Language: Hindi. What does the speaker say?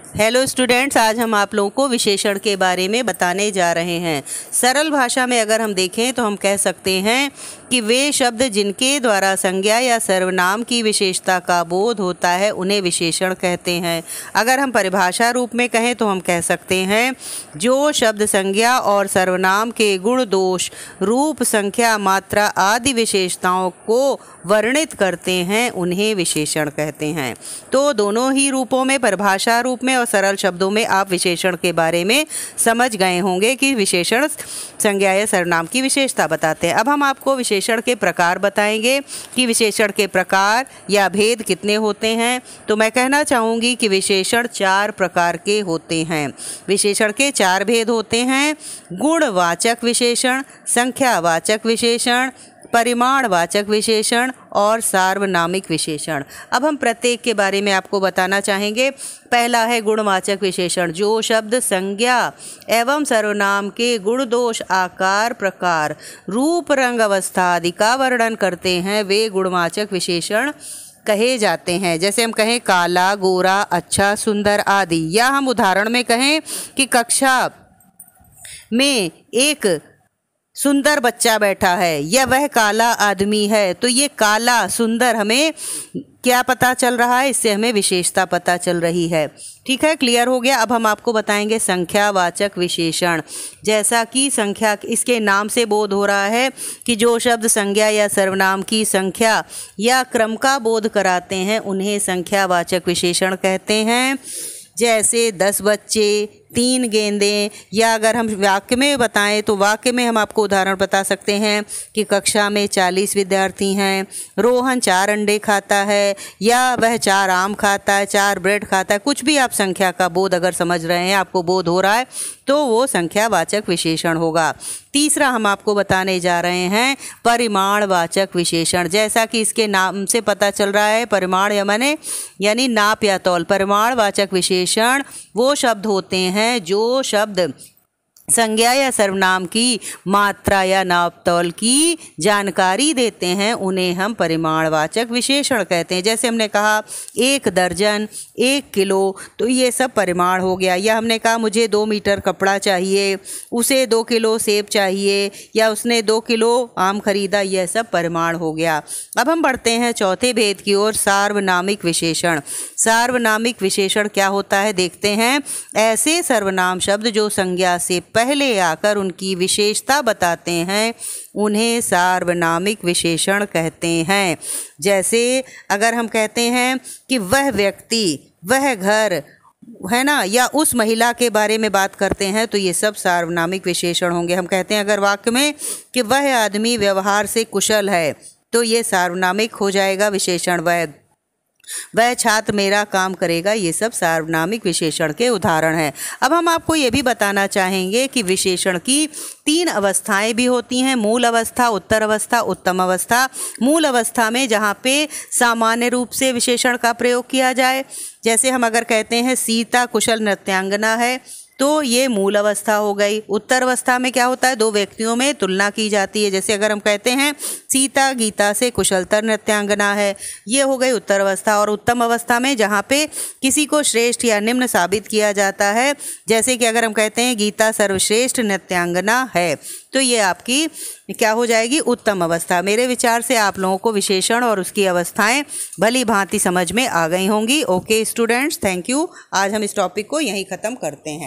हेलो स्टूडेंट्स, आज हम आप लोगों को विशेषण के बारे में बताने जा रहे हैं। सरल भाषा में अगर हम देखें तो हम कह सकते हैं कि वे शब्द जिनके द्वारा संज्ञा या सर्वनाम की विशेषता का बोध होता है उन्हें विशेषण कहते हैं। अगर हम परिभाषा रूप में कहें तो हम कह सकते हैं जो शब्द संज्ञा और सर्वनाम के गुण, दोष, रूप, संख्या, मात्रा आदि विशेषताओं को वर्णित करते हैं उन्हें विशेषण कहते हैं। तो दोनों ही रूपों में, परिभाषा रूप में और सरल शब्दों में आप विशेषण के बारे में समझ गए होंगे कि विशेषण संज्ञा या सर्वनाम की विशेषता बताते हैं। अब हम आपको विशेषण के प्रकार बताएंगे कि विशेषण के प्रकार या भेद कितने होते हैं। तो मैं कहना चाहूँगी कि विशेषण 4 प्रकार के होते हैं। विशेषण के 4 भेद होते हैं: गुणवाचक विशेषण, संख्यावाचक विशेषण, परिमाणवाचक विशेषण और सार्वनामिक विशेषण। अब हम प्रत्येक के बारे में आपको बताना चाहेंगे। पहला है गुणवाचक विशेषण। जो शब्द संज्ञा एवं सर्वनाम के गुण, दोष, आकार, प्रकार, रूप, रंग, अवस्था आदि का वर्णन करते हैं वे गुणवाचक विशेषण कहे जाते हैं। जैसे हम कहें काला, गोरा, अच्छा, सुंदर आदि। या हम उदाहरण में कहें कि कक्षा में एक सुंदर बच्चा बैठा है या वह काला आदमी है, तो ये काला, सुंदर हमें क्या पता चल रहा है? इससे हमें विशेषता पता चल रही है। ठीक है, क्लियर हो गया। अब हम आपको बताएंगे संख्यावाचक विशेषण। जैसा कि संख्या, इसके नाम से बोध हो रहा है कि जो शब्द संज्ञा या सर्वनाम की संख्या या क्रम का बोध कराते हैं उन्हें संख्यावाचक विशेषण कहते हैं। जैसे 10 बच्चे, 3 गेंदें। या अगर हम वाक्य में बताएं तो वाक्य में हम आपको उदाहरण बता सकते हैं कि कक्षा में 40 विद्यार्थी हैं, रोहन 4 अंडे खाता है, या वह 4 आम खाता है, 4 ब्रेड खाता है। कुछ भी आप संख्या का बोध अगर समझ रहे हैं, आपको बोध हो रहा है, तो वो संख्यावाचक विशेषण होगा। तीसरा हम आपको बताने जा रहे हैं परिमाणवाचक विशेषण। जैसा कि इसके नाम से पता चल रहा है, परिमाण यानी नाप या तौल। परिमाणवाचक विशेषण वो शब्द होते हैं जो शब्द संज्ञा या सर्वनाम की मात्रा या नाप तौल की जानकारी देते हैं उन्हें हम परिमाणवाचक विशेषण कहते हैं। जैसे हमने कहा 1 दर्जन, 1 किलो, तो ये सब परिमाण हो गया। या हमने कहा मुझे 2 मीटर कपड़ा चाहिए, उसे 2 किलो सेब चाहिए, या उसने 2 किलो आम खरीदा, यह सब परिमाण हो गया। अब हम बढ़ते हैं चौथे भेद की ओर, सार्वनामिक विशेषण। सार्वनामिक विशेषण क्या होता है देखते हैं। ऐसे सर्वनाम शब्द जो संज्ञा से पहले आकर उनकी विशेषता बताते हैं उन्हें सार्वनामिक विशेषण कहते हैं। जैसे अगर हम कहते हैं कि वह व्यक्ति, वह घर, है ना, या उस महिला के बारे में बात करते हैं तो ये सब सार्वनामिक विशेषण होंगे। हम कहते हैं अगर वाक्य में कि वह आदमी व्यवहार से कुशल है, तो ये सार्वनामिक हो जाएगा विशेषण। वह छात्र मेरा काम करेगा, ये सब सार्वनामिक विशेषण के उदाहरण हैं। अब हम आपको ये भी बताना चाहेंगे कि विशेषण की 3 अवस्थाएं भी होती हैं: मूल अवस्था, उत्तर अवस्था, उत्तम अवस्था। मूल अवस्था में जहाँ पे सामान्य रूप से विशेषण का प्रयोग किया जाए, जैसे हम अगर कहते हैं सीता कुशल नृत्यांगना है, तो ये मूल अवस्था हो गई। उत्तर अवस्था में क्या होता है? 2 व्यक्तियों में तुलना की जाती है। जैसे अगर हम कहते हैं सीता गीता से कुशलतर नृत्यांगना है, ये हो गई उत्तर अवस्था। और उत्तम अवस्था में जहाँ पे किसी को श्रेष्ठ या निम्न साबित किया जाता है, जैसे कि अगर हम कहते हैं गीता सर्वश्रेष्ठ नृत्यांगना है, तो ये आपकी क्या हो जाएगी? उत्तम अवस्था। मेरे विचार से आप लोगों को विशेषण और उसकी अवस्थाएं भली भांति समझ में आ गई होंगी। Okay students, thank you. आज हम इस टॉपिक को यहीं ख़त्म करते हैं।